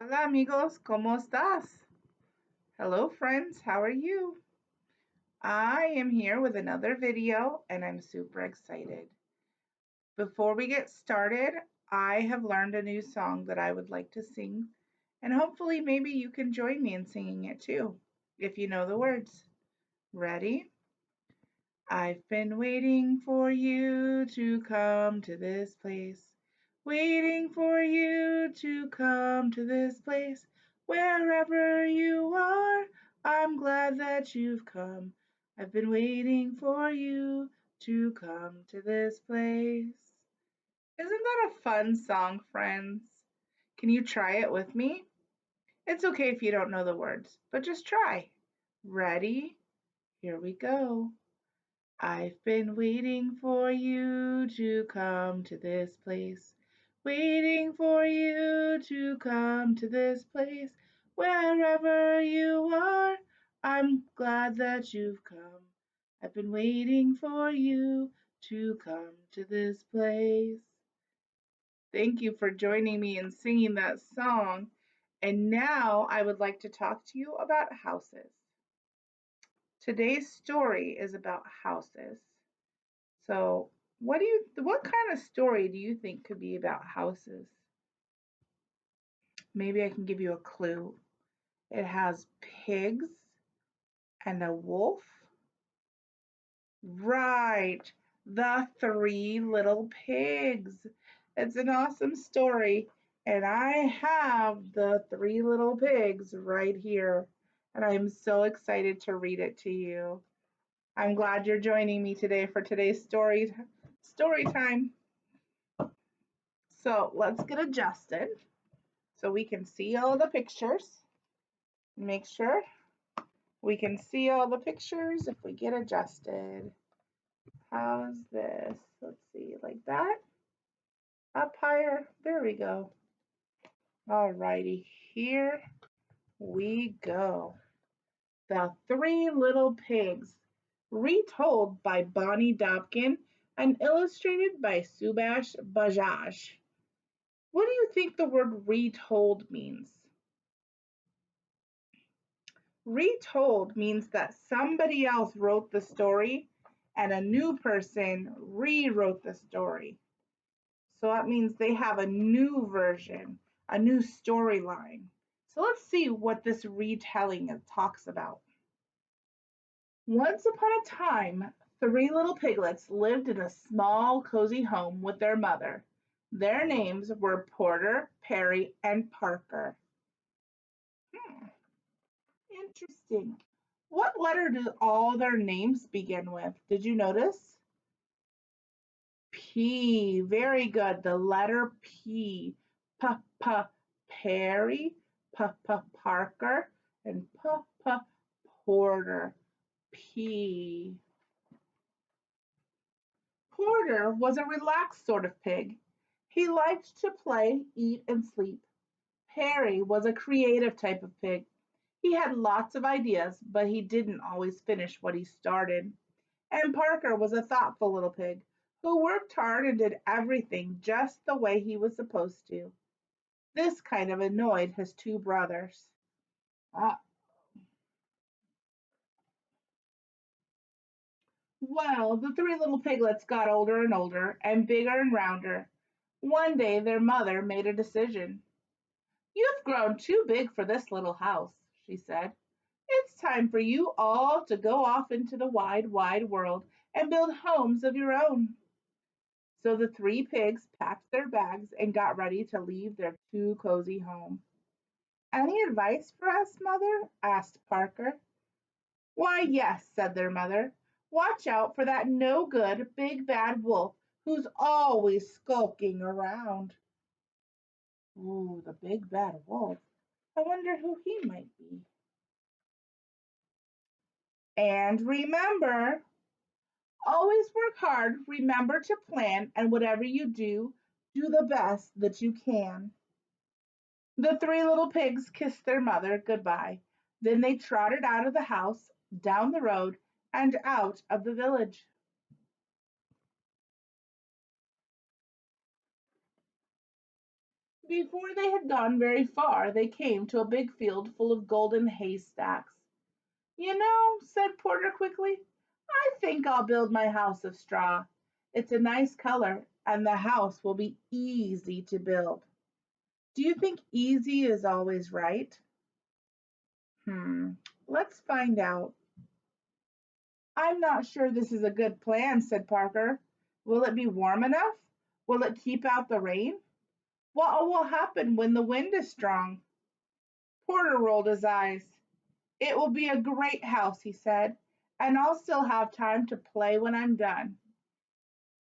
Hola amigos, ¿cómo estás? Hello friends, how are you? I am here with another video and I'm super excited. Before we get started, I have learned a new song that I would like to sing, and hopefully maybe you can join me in singing it too, if you know the words. Ready? I've been waiting for you to come to this place, waiting for you to come to this place. Wherever you are, I'm glad that you've come. I've been waiting for you to come to this place. Isn't that a fun song, friends? Can you try it with me? It's okay if you don't know the words, but just try. Ready? Here we go. I've been waiting for you to come to this place, waiting for you to come to this place. Wherever you are, I'm glad that you've come. I've been waiting for you to come to this place. Thank you for joining me in singing that song. And now I would like to talk to you about houses. Today's story is about houses. So, what kind of story do you think could be about houses? Maybe I can give you a clue. It has pigs and a wolf. Right, the three little pigs. It's an awesome story, and I have the three little pigs right here, and I'm so excited to read it to you. I'm glad you're joining me today for today's story time. So let's get adjusted so we can see all the pictures. Make sure we can see all the pictures if we get adjusted. How's this? Let's see, like that? Up higher? There we go. Alrighty, here we go. The Three Little Pigs, retold by Bonnie Dobkin and illustrated by Subhash Bajaj. What do you think the word retold means? Retold means that somebody else wrote the story and a new person rewrote the story. So that means they have a new version, a new storyline. So let's see what this retelling talks about. Once upon a time, three little piglets lived in a small, cozy home with their mother. Their names were Porter, Perry, and Parker. Hmm, interesting. What letter do all their names begin with? Did you notice? P. Very good. The letter P. Perry, Parker, and Porter. P. Porter was a relaxed sort of pig. He liked to play, eat, and sleep. Perry was a creative type of pig. He had lots of ideas, but he didn't always finish what he started. And Parker was a thoughtful little pig who worked hard and did everything just the way he was supposed to. This kind of annoyed his two brothers. Uh, well, the three little piglets got older and older and bigger and rounder. One day their mother made a decision. You've grown too big for this little house, she said. It's time for you all to go off into the wide, wide world and build homes of your own. So the three pigs packed their bags and got ready to leave their too cozy home. Any advice for us, Mother? Asked Parker. Why, yes, said their mother. Watch out for that no good big bad wolf who's always skulking around. Ooh, the big bad wolf. I wonder who he might be. And remember, always work hard, remember to plan, and whatever you do, do the best that you can. The three little pigs kissed their mother goodbye. Then they trotted out of the house, down the road, and out of the village. Before they had gone very far, they came to a big field full of golden haystacks. You know, said Porter quickly, I think I'll build my house of straw. It's a nice color, and the house will be easy to build. Do you think easy is always right? Hmm, let's find out. I'm not sure this is a good plan, said Parker. Will it be warm enough? Will it keep out the rain? What will happen when the wind is strong? Porter rolled his eyes. It will be a great house, he said, and I'll still have time to play when I'm done.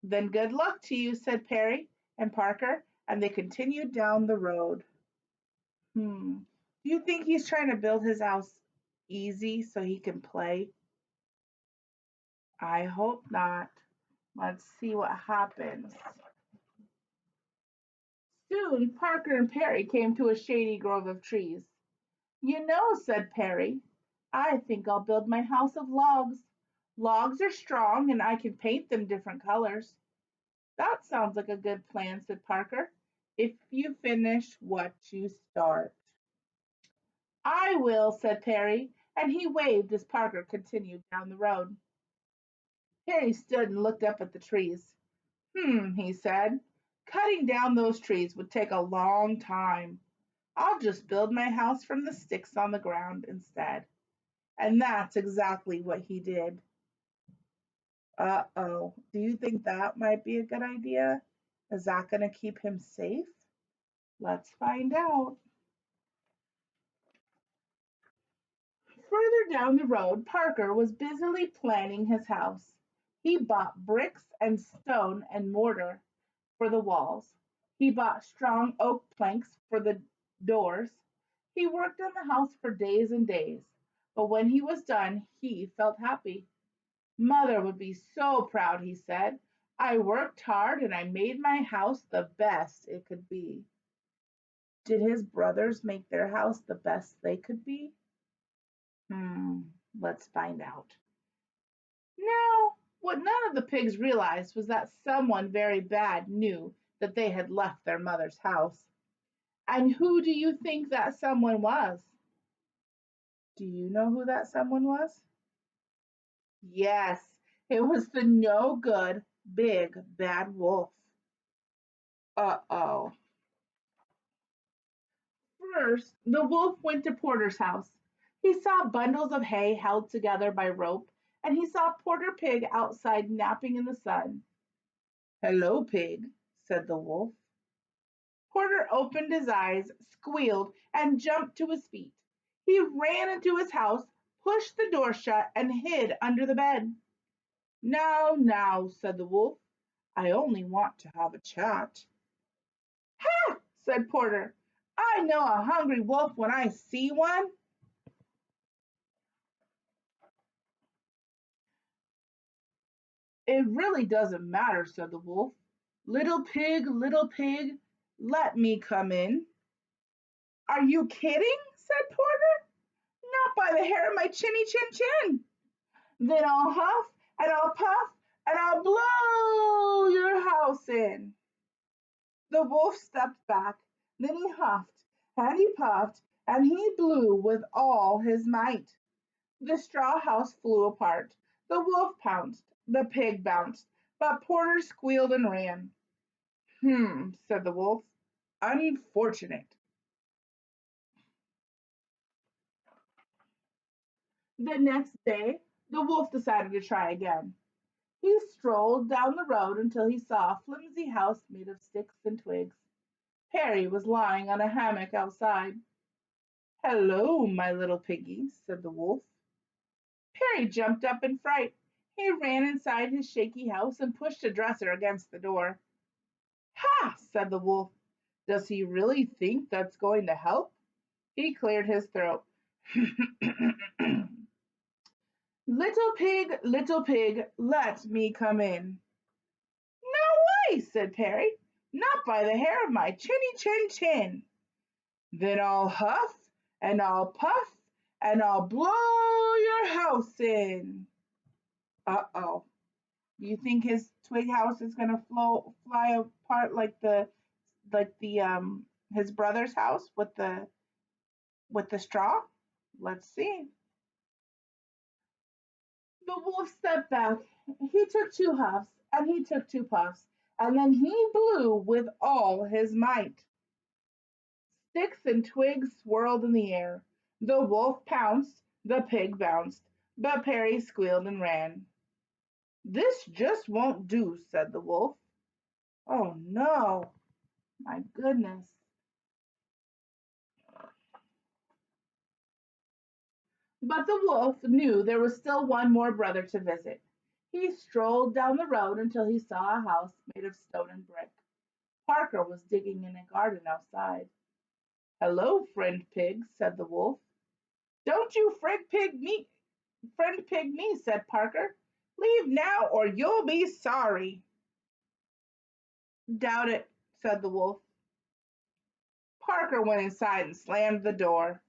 Then good luck to you, said Perry and Parker, and they continued down the road. Do you think he's trying to build his house easy so he can play? I hope not. Let's see what happens. Soon Parker and Perry came to a shady grove of trees. You know, said Perry, I think I'll build my house of logs. Logs are strong and I can paint them different colors. That sounds like a good plan, said Parker. If you finish what you start. I will, said Perry, and he waved as Parker continued down the road. Perry stood and looked up at the trees. He said. Cutting down those trees would take a long time. I'll just build my house from the sticks on the ground instead. And that's exactly what he did. Uh-oh. Do you think that might be a good idea? Is that going to keep him safe? Let's find out. Further down the road, Parker was busily planning his house. He bought bricks and stone and mortar for the walls. He bought strong oak planks for the doors. He worked on the house for days and days, but when he was done, he felt happy. Mother would be so proud, he said. I worked hard and I made my house the best it could be. Did his brothers make their house the best they could be? Hmm, let's find out. Now, what none of the pigs realized was that someone very bad knew that they had left their mother's house. And who do you think that someone was? Do you know who that someone was? Yes, it was the no good, big, bad wolf. Uh-oh. First, the wolf went to Porter's house. He saw bundles of hay held together by rope, and he saw Porter Pig outside napping in the sun. Hello, Pig, said the wolf. Porter opened his eyes, squealed, and jumped to his feet. He ran into his house, pushed the door shut, and hid under the bed. Now, now, said the wolf, I only want to have a chat. Ha! said Porter. I know a hungry wolf when I see one. It really doesn't matter, said the wolf. Little pig, let me come in. Are you kidding? said Porter. Not by the hair of my chinny chin chin. Then I'll huff and I'll puff and I'll blow your house in. The wolf stepped back, then he huffed and he puffed and he blew with all his might. The straw house flew apart. The wolf pounced, the pig bounced, but Porter squealed and ran. Said the wolf. Unfortunate. The next day, the wolf decided to try again. He strolled down the road until he saw a flimsy house made of sticks and twigs. Perry was lying on a hammock outside. Hello, my little piggy, said the wolf. Perry jumped up in fright. He ran inside his shaky house and pushed a dresser against the door. Ha! said the wolf. Does he really think that's going to help? He cleared his throat. Little pig, let me come in. No way, said Perry. Not by the hair of my chinny chin chin. Then I'll huff and I'll puff and I'll blow your house in. Uh-oh. Do you think his twig house is gonna fly apart like the his brother's house with the straw? Let's see. The wolf stepped back. He took two huffs, and he took two puffs, and then he blew with all his might. Sticks and twigs swirled in the air. The wolf pounced, the pig bounced, but Perry squealed and ran. This just won't do, said the wolf. Oh no, my goodness. But the wolf knew there was still one more brother to visit. He strolled down the road until he saw a house made of stone and brick. Parker was digging in a garden outside. Hello, friend pig, said the wolf. Don't you friend pig me, said Parker. Leave now or you'll be sorry. Doubt it, said the wolf. Parker went inside and slammed the door.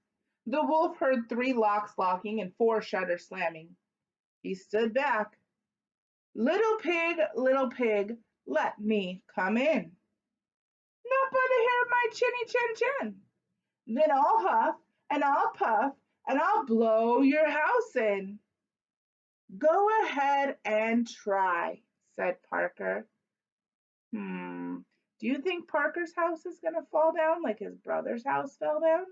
The wolf heard three locks locking and four shutters slamming. He stood back. Little pig, let me come in. Not by the hair of my chinny chin chin. Then I'll huff and I'll puff and I'll blow your house in. Go ahead and try, said Parker. Do you think Parker's house is going to fall down like his brother's house fell down?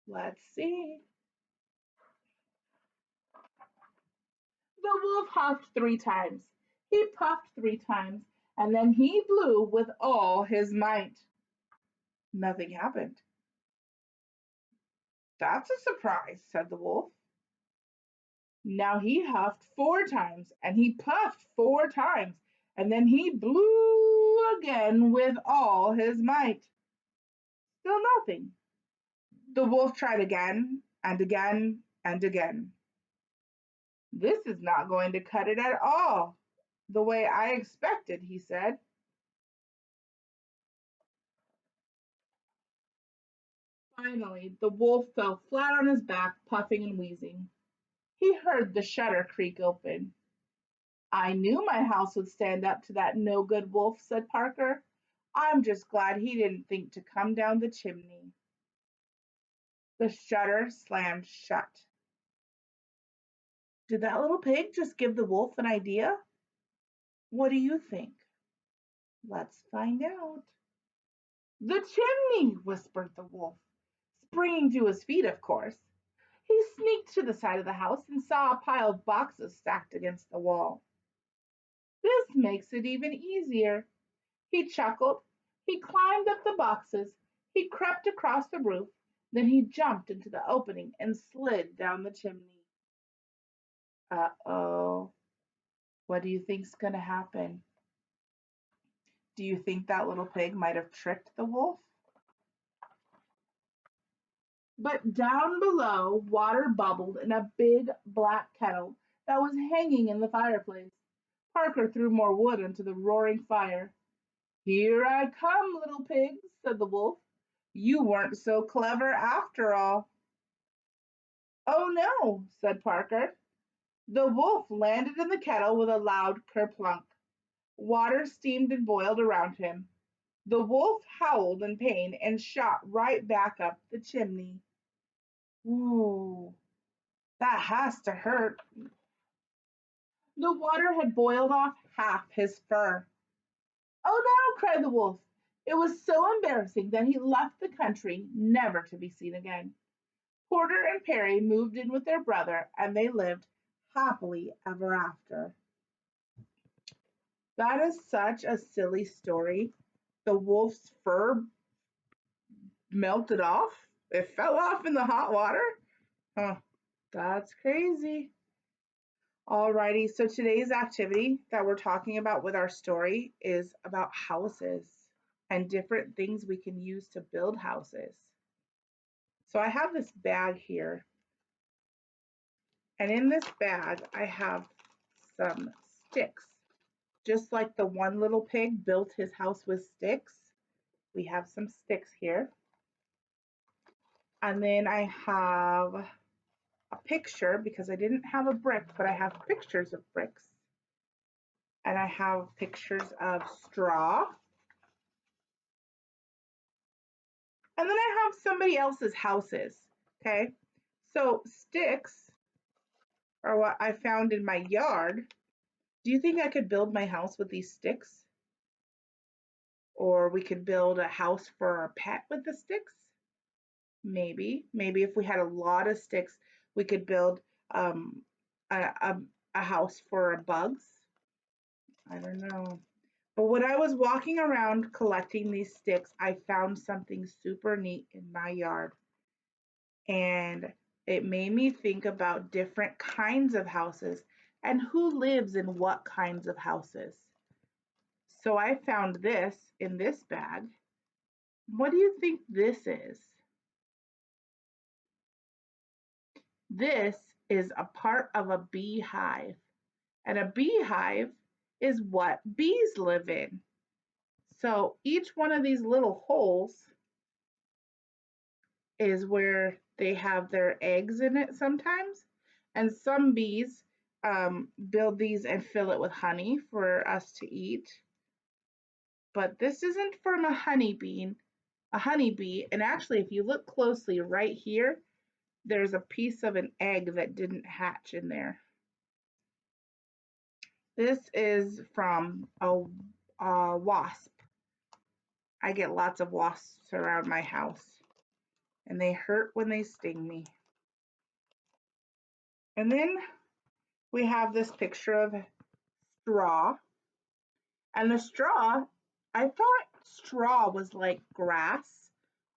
Let's see. The wolf huffed three times. He puffed three times, and then he blew with all his might. Nothing happened. That's a surprise, said the wolf. Now he huffed four times, and he puffed four times, and then he blew again with all his might. Still nothing. The wolf tried again and again and again. This is not going to cut it at all, the way I expected, he said. Finally, the wolf fell flat on his back, puffing and wheezing. He heard the shutter creak open. I knew my house would stand up to that no good wolf, said Parker. I'm just glad he didn't think to come down the chimney. The shutter slammed shut. Did that little pig just give the wolf an idea? What do you think? Let's find out. The chimney, whispered the wolf, springing to his feet, of course. He sneaked to the side of the house and saw a pile of boxes stacked against the wall. This makes it even easier. He chuckled. He climbed up the boxes. He crept across the roof. Then he jumped into the opening and slid down the chimney. Uh-oh. What do you think's going to happen? Do you think that little pig might have tricked the wolf? But down below, water bubbled in a big black kettle that was hanging in the fireplace. Parker threw more wood into the roaring fire. Here I come, little pigs, said the wolf. You weren't so clever after all. Oh no, said Parker. The wolf landed in the kettle with a loud kerplunk. Water steamed and boiled around him. The wolf howled in pain and shot right back up the chimney. Ooh, that has to hurt. The water had boiled off half his fur. Oh no, cried the wolf. It was so embarrassing that he left the country, never to be seen again. Porter and Perry moved in with their brother, and they lived happily ever after. That is such a silly story. The wolf's fur melted off. It fell off in the hot water. Huh, that's crazy. Alrighty, so today's activity that we're talking about with our story is about houses and different things we can use to build houses. So I have this bag here, and in this bag I have some sticks. Just like the one little pig built his house with sticks, we have some sticks here. And then I have a picture because I didn't have a brick, but I have pictures of bricks. And I have pictures of straw. And then I have somebody else's houses, okay? So sticks are what I found in my yard. Do you think I could build my house with these sticks? Or we could build a house for our pet with the sticks? Maybe. Maybe if we had a lot of sticks, we could build um, a, a, a house for bugs. I don't know. But when I was walking around collecting these sticks, I found something super neat in my yard. And it made me think about different kinds of houses and who lives in what kinds of houses. So I found this in this bag. What do you think this is? This is a part of a beehive. And a beehive is what bees live in. So each one of these little holes is where they have their eggs in it sometimes. And some bees build these and fill it with honey for us to eat. But this isn't from a honeybee. And actually, if you look closely right here, there's a piece of an egg that didn't hatch in there. This is from a wasp. I get lots of wasps around my house, and they hurt when they sting me. And then we have this picture of straw. And the straw, I thought straw was like grass,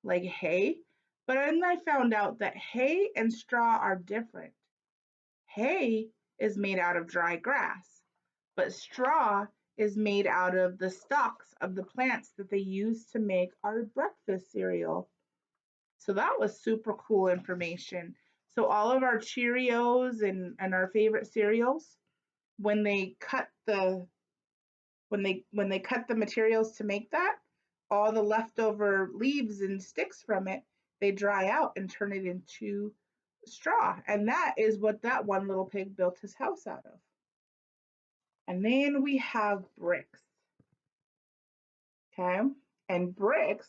like hay, but then I found out that hay and straw are different. Hay is made out of dry grass, but straw is made out of the stalks of the plants that they use to make our breakfast cereal. So that was super cool information. So all of our Cheerios and our favorite cereals, when they cut the materials to make that, all the leftover leaves and sticks from it, they dry out and turn it into straw. And that is what that one little pig built his house out of. And then we have bricks. Okay? And bricks,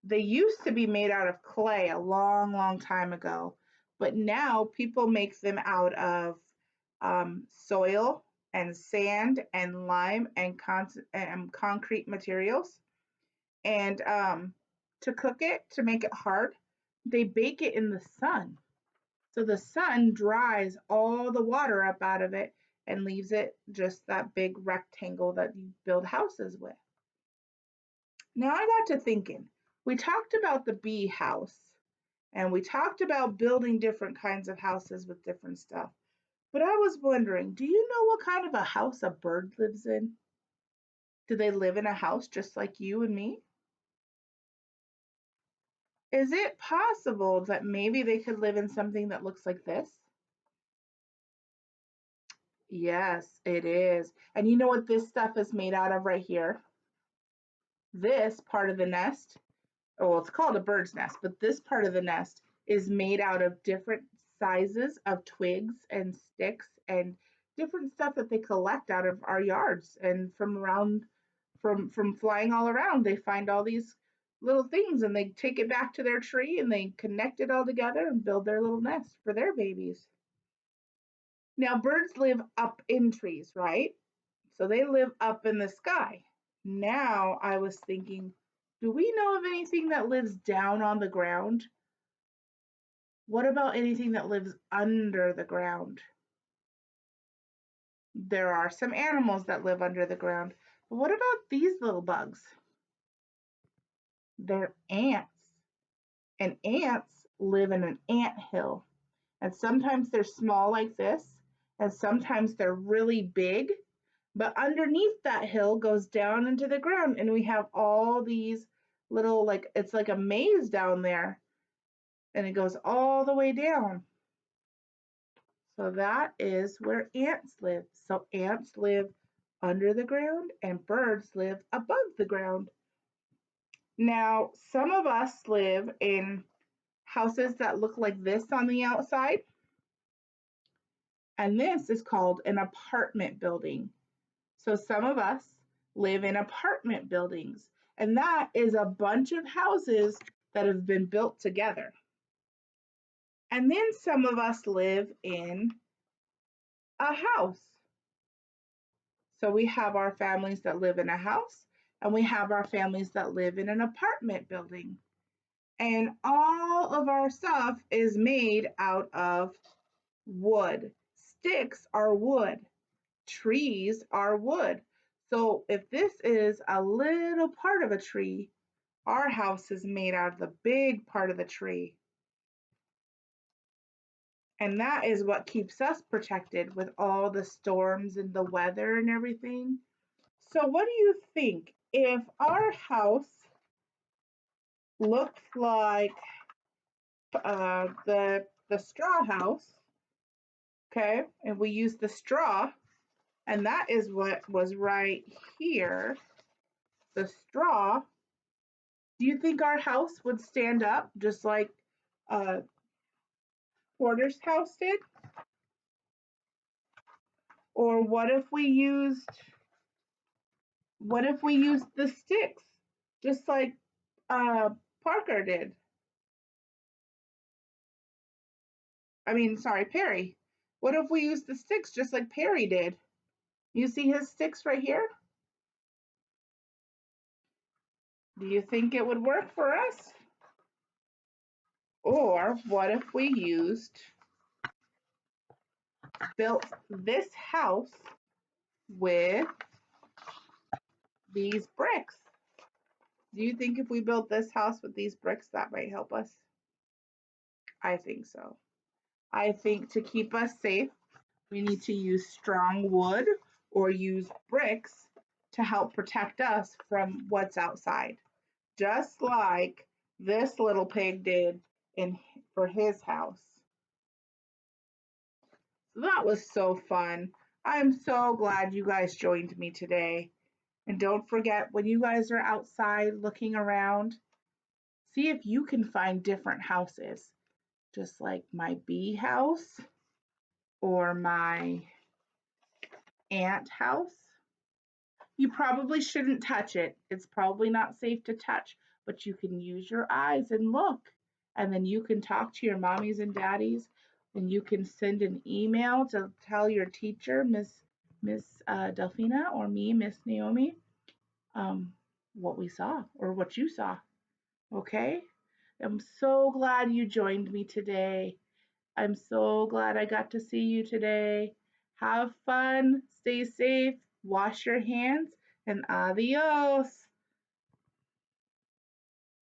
they used to be made out of clay a long, long time ago, but now people make them out of soil and sand and lime and concrete materials. And to cook it, to make it hard, they bake it in the sun. So the sun dries all the water up out of it and leaves it just that big rectangle that you build houses with. Now I got to thinking, we talked about the bee house and we talked about building different kinds of houses with different stuff. But I was wondering, do you know what kind of a house a bird lives in? Do they live in a house just like you and me? Is it possible that maybe they could live in something that looks like this? Yes, it is. And you know what this stuff is made out of right here? This part of the nest, well, it's called a bird's nest, but this part of the nest is made out of different sizes of twigs and sticks and different stuff that they collect out of our yards and from around from flying all around. They find all these little things and they take it back to their tree and they connect it all together and build their little nest for their babies. Now birds live up in trees, right? So they live up in the sky. Now I was thinking, do we know of anything that lives down on the ground? What about anything that lives under the ground? There are some animals that live under the ground. But what about these little bugs? They're ants. And ants live in an ant hill. And sometimes they're small like this, and sometimes they're really big. But underneath that hill goes down into the ground, and we have all these little, like, it's like a maze down there, and it goes all the way down. So that is where ants live. So ants live under the ground, and birds live above the ground. Now, some of us live in houses that look like this on the outside, and this is called an apartment building. So some of us live in apartment buildings, and that is a bunch of houses that have been built together. And then some of us live in a house. So we have our families that live in a house, and we have our families that live in an apartment building. And all of our stuff is made out of wood. Sticks are wood. Trees are wood. So if this is a little part of a tree, our house is made out of the big part of the tree. And that is what keeps us protected with all the storms and the weather and everything. So what do you think if our house looked like the straw house, okay, and we use the straw, and that is what was right here, the straw. Do you think our house would stand up just like uh, Porter's house did? Or what if we used the sticks just like uh, Parker did? I mean, sorry, Perry. What if we used the sticks just like Perry did? You see his sticks right here? Do you think it would work for us? Or what if we built this house with these bricks? Do you think if we built this house with these bricks, that might help us? I think so. I think to keep us safe, we need to use strong wood or use bricks to help protect us from what's outside, just like this little pig did for his house. So that was so fun. I'm so glad you guys joined me today. And don't forget, when you guys are outside looking around, see if you can find different houses, just like my bee house or my ant house. You probably shouldn't touch it. It's probably not safe to touch, but you can use your eyes and look. And then you can talk to your mommies and daddies, and you can send an email to tell your teacher, Miss Delphina, or me, Miss Naomi, what we saw or what you saw. Okay? I'm so glad you joined me today. I'm so glad I got to see you today. Have fun, stay safe, wash your hands, and adios.